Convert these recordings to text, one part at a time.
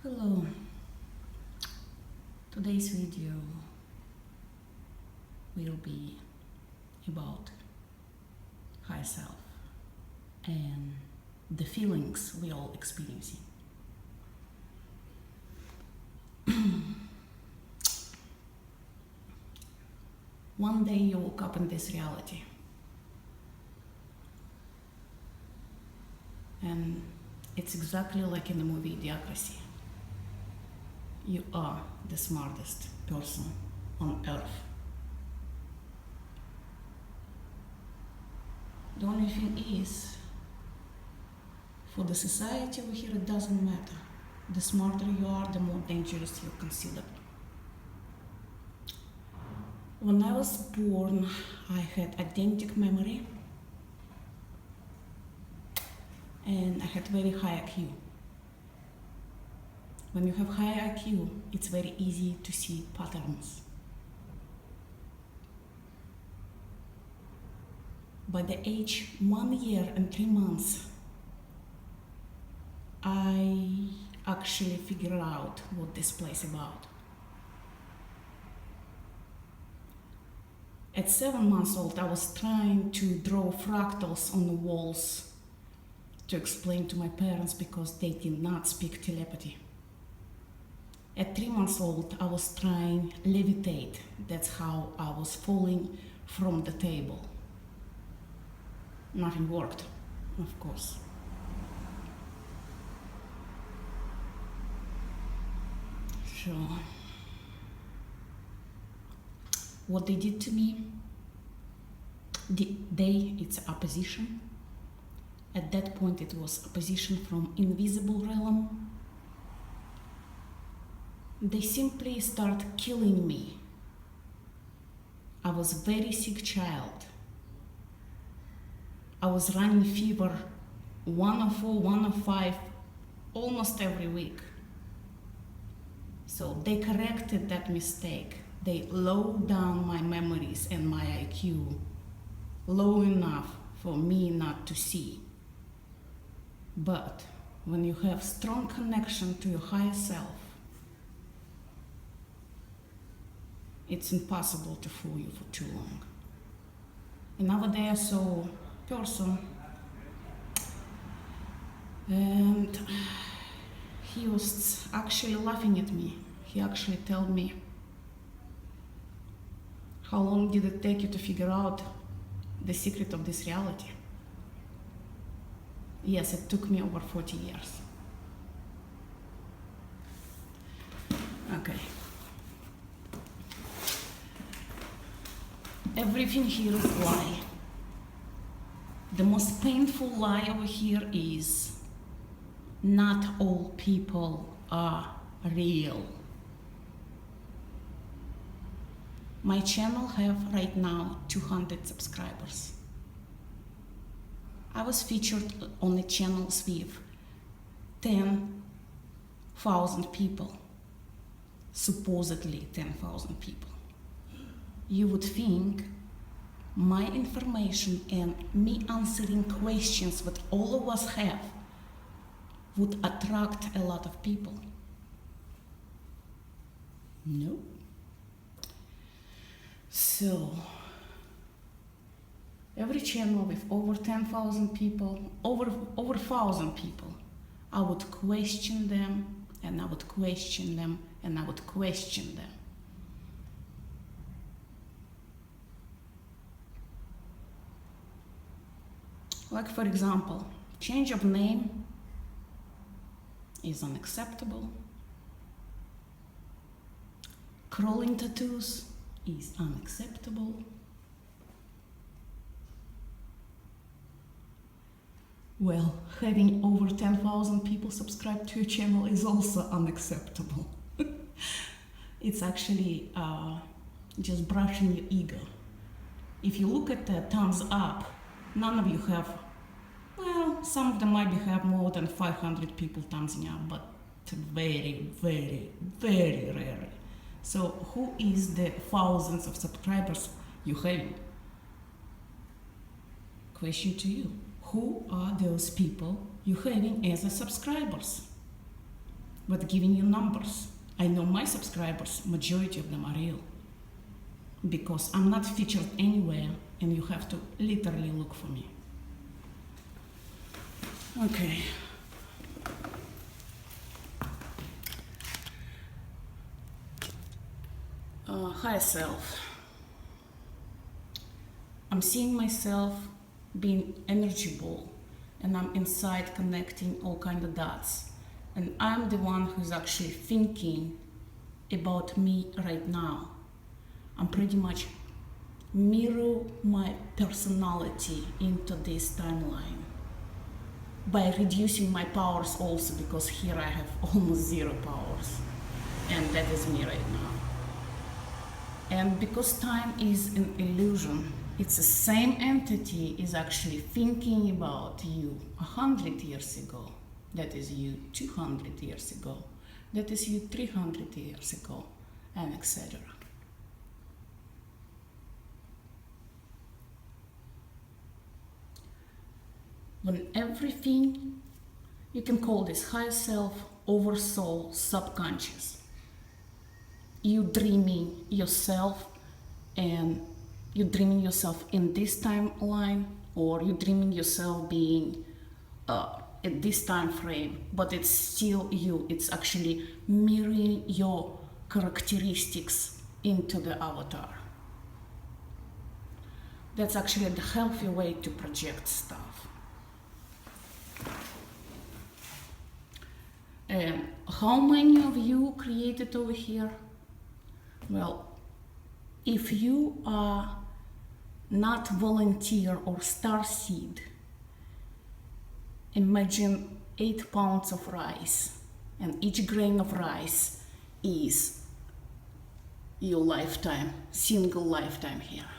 Hello, today's video will be about higher self and the feelings we all experiencing. One day you woke up in this reality and it's exactly like in the movie Idiocracy. You are the smartest person on earth. The only thing is, for the society over here, it doesn't matter. The smarter you are, the more dangerous you're considered. When I was born, I had eidetic memory and I had very high IQ. When you have high IQ, it's very easy to see patterns. By the age 1 year and 3 months, I actually figured out what this place is about. At 7 months old, I was trying to draw fractals on the walls to explain to my parents because they did not speak telepathy. At 3 months old, I was trying levitate. That's how I was falling from the table. Nothing worked, of course. So, what they did to me, it's opposition. At that point, it was opposition from invisible realm. They simply start killing me. I was a very sick child. I was running fever 104, 105 almost every week. So they corrected that mistake. They lowered down my memories and my IQ low enough for me not to see. But when you have strong connection to your higher self, it's impossible to fool you for too long. Another day I saw a person and he was actually laughing at me. He actually told me, how long did it take you to figure out the secret of this reality? Yes, it took me over 40 years. Okay. Everything here is a lie. The most painful lie over here is not all people are real. My channel have right now 200 subscribers. I was featured on the channels with 10,000 people, supposedly 10,000 people. You would think my information and me answering questions that all of us have would attract a lot of people. No. So, every channel with over 10,000 people, over 1,000 people, I would question them, and I would question them, and I would question them. Like, for example, change of name is unacceptable. Crawling tattoos is unacceptable. Well, having over 10,000 people subscribe to your channel is also unacceptable. It's actually just brushing your ego. If you look at the thumbs up, none of you have, well, some of them might have more than 500 people thumbsing up, but very, very, very rare. So who is the thousands of subscribers you have? Question to you. Who are those people you having as a subscribers? but giving you numbers. I know my subscribers, majority of them are real, because I'm not featured anywhere and you have to literally look for me. Okay. Higher self. I'm seeing myself being energy ball, and I'm inside connecting all kind of dots. And I'm the one who's actually thinking about me right now. I'm pretty much mirror my personality into this timeline by reducing my powers also, because here I have almost zero powers, and that is me right now. And because time is an illusion, it's the same entity is actually thinking about you 100 years ago. That is you 200 years ago. That is you 300 years ago, and etc. When everything, you can call this higher self, oversoul, subconscious. You dreaming yourself, and you dreaming yourself in this timeline, or you dreaming yourself being at this time frame, but it's still you. It's actually mirroring your characteristics into the avatar. That's actually the healthy way to project stuff. And how many of you created over here? Well, if you are not volunteer or starseed, imagine 8 pounds of rice, and each grain of rice is your lifetime, single lifetime here.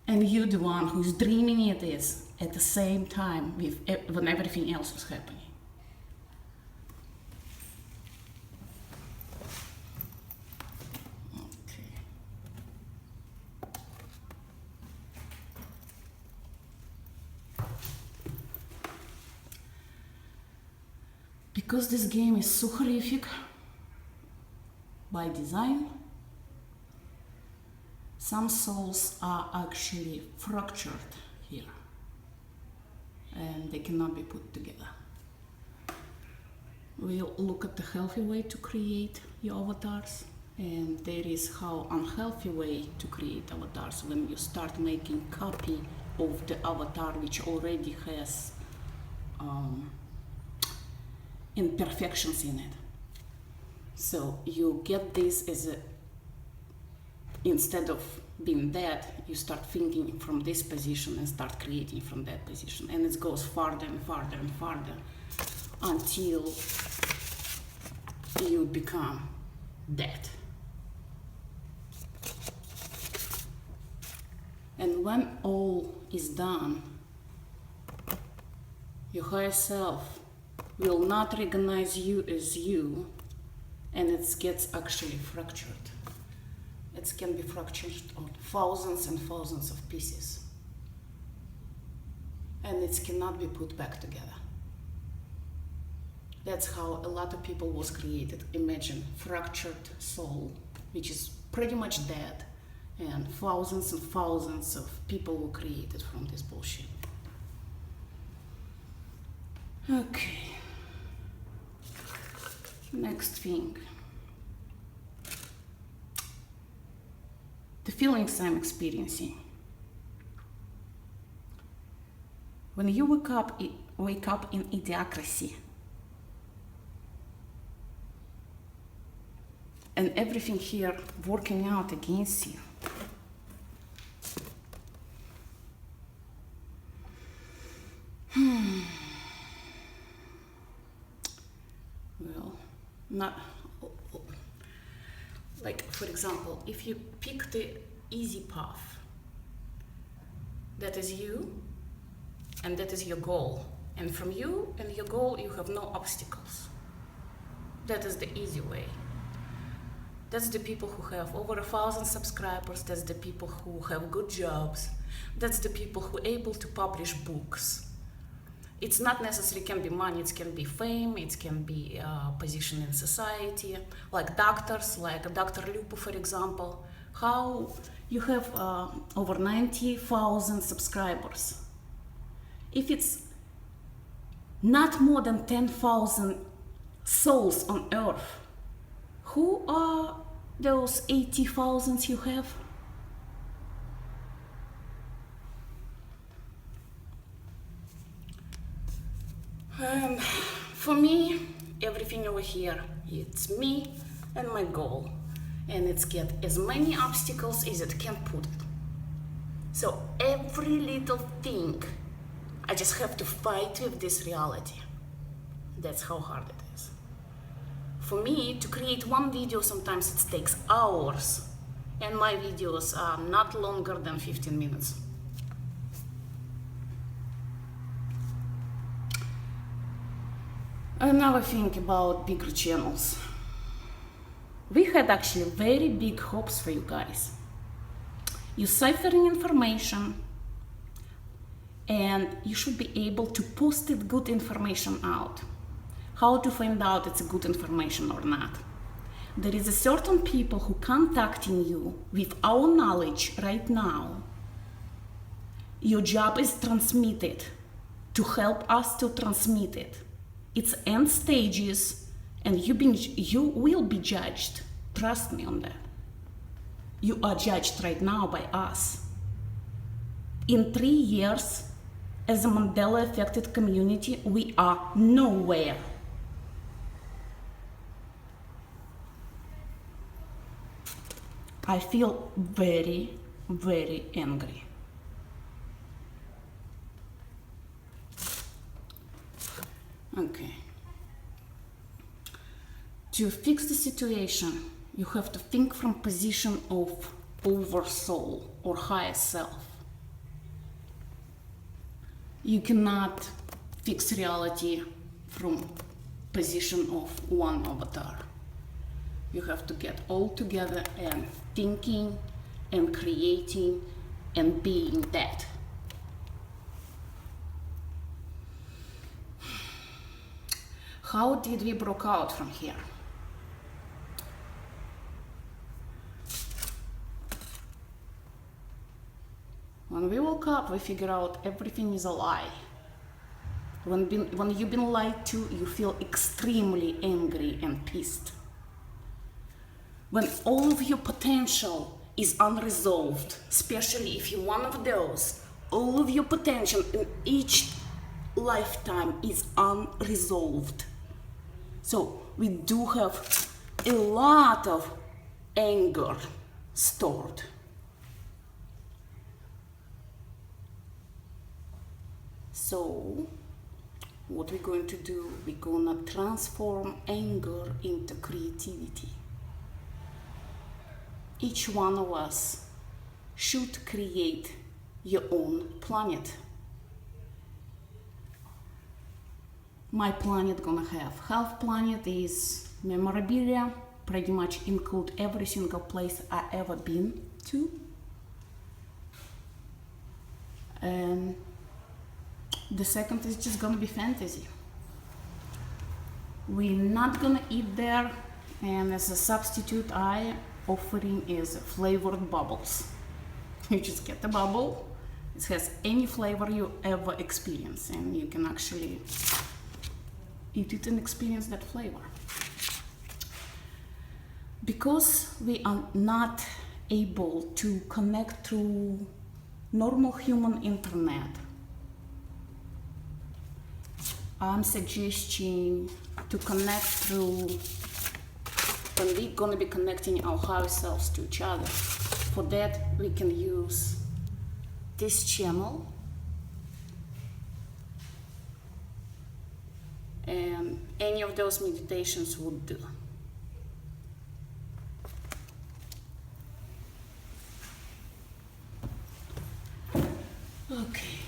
And you're the one who's dreaming it is at the same time when everything else is happening. Because this game is so horrific by design, some souls are actually fractured here, and they cannot be put together. We'll look at the healthy way to create your avatars, and there is how unhealthy way to create avatars when you start making copy of the avatar which already has imperfections in it. So you get this as a, instead of being dead, you start thinking from this position and start creating from that position, and it goes farther and farther and farther until you become dead. And when all is done, your higher self will not recognize you as you, and it gets actually fractured. It can be fractured on thousands and thousands of pieces, and it cannot be put back together. That's how a lot of people was created. Imagine fractured soul, which is pretty much dead, and thousands of people were created from this bullshit. Okay. Next thing. The feelings I'm experiencing. When you wake up in idiocracy, and everything here working out against you, well, not like, for example, if you pick the easy path, that is you, and that is your goal, and from you and your goal you have no obstacles. That is the easy way. That's the people who have over 1,000 subscribers. That's the people who have good jobs. That's the people who are able to publish books. It's not necessarily can be money, it can be fame, it can be position in society, like doctors, like Dr. Lupo, for example. How you have over 90,000 subscribers. If it's not more than 10,000 souls on earth, who are those 80,000 you have? For me, everything over here, it's me and my goal. And it's get as many obstacles as it can put it. So every little thing, I just have to fight with this reality. That's how hard it is. For me, to create one video, sometimes it takes hours. And my videos are not longer than 15 minutes. Another thing about bigger channels. We had actually very big hopes for you guys. You're ciphering information and you should be able to post it good information out. How to find out it's good information or not? There is a certain people who contacting you with our knowledge right now. Your job is transmitted to help us to transmit it. It's end stages, and you will be judged. Trust me on that. You are judged right now by us. In 3 years, as a Mandela affected community, we are nowhere. I feel very, very angry. Okay. To fix the situation, you have to think from position of oversoul or higher self. You cannot fix reality from position of one avatar. You have to get all together and thinking and creating and being that. How did we broke out from here? When we woke up, we figured out everything is a lie. When you've been lied to, you feel extremely angry and pissed. When all of your potential is unresolved, especially if you're one of those, all of your potential in each lifetime is unresolved. So we do have a lot of anger stored. So what we're going to do, we're gonna transform anger into creativity. Each one of us should create your own planet. My planet gonna have half planet is memorabilia, pretty much include every single place I ever been to. And the second is just gonna be fantasy. We're not gonna eat there, and as a substitute I offering is flavored bubbles. You just get the bubble, it has any flavor you ever experience, and you can actually eat it and experience that flavor. Because we are not able to connect through normal human internet, I'm suggesting to connect through, and we're gonna be connecting our higher selves to each other. For that, we can use this channel, and any of those meditations would do. Okay.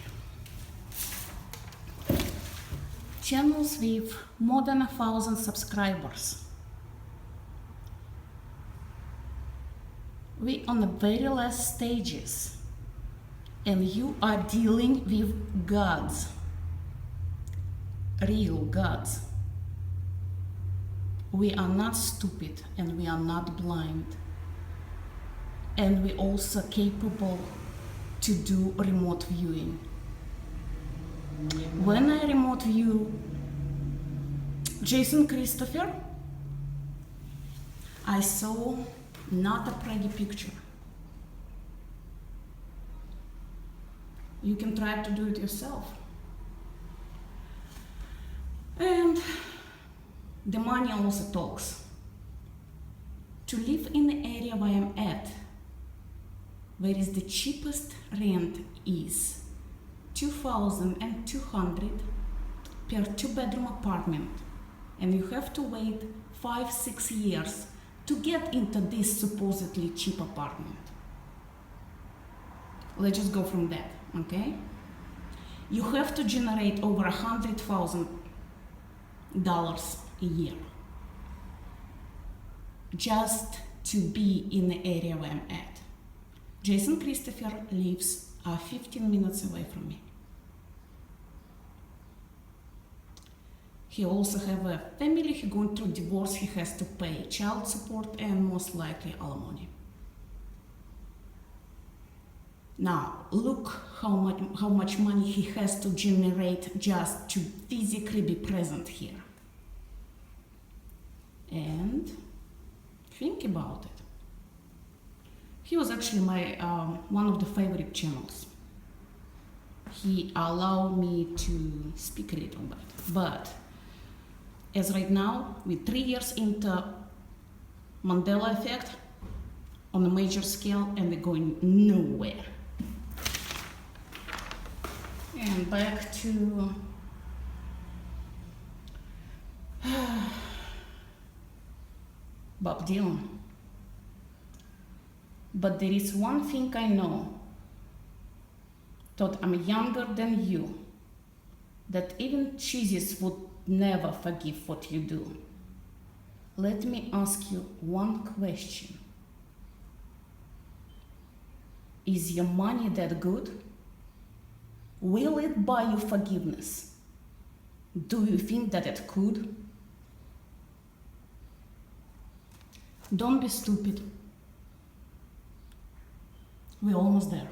Channels with more than 1,000 subscribers. We on the very last stages, and you are dealing with gods. real gods. We are not stupid and we are not blind. And we're also capable to do remote viewing. When I remote view Jason Christopher, I saw not a pretty picture. You can try to do it yourself. And the money also talks. To live in the area where I'm at, where is the cheapest rent is $2,200 per 2-bedroom apartment, and you have to wait 5-6 years to get into this supposedly cheap apartment. Let's just go from that, okay? You have to generate over $100,000 a year just to be in the area where I'm at. Jason Christopher lives 15 minutes away from me. He also have a family. He going through divorce. He has to pay child support and most likely alimony. Now look how much money he has to generate just to physically be present here. And think about it. He was actually my one of the favorite channels. He allowed me to speak a little bit, but as right now, we're 3 years into Mandela effect on a major scale, and we're going nowhere. And back to Bob Dylan. But there is one thing I know, that I'm younger than you, that even Jesus would never forgive what you do. Let me ask you one question. Is your money that good? Will it buy you forgiveness? Do you think that it could? Don't be stupid. We're almost there.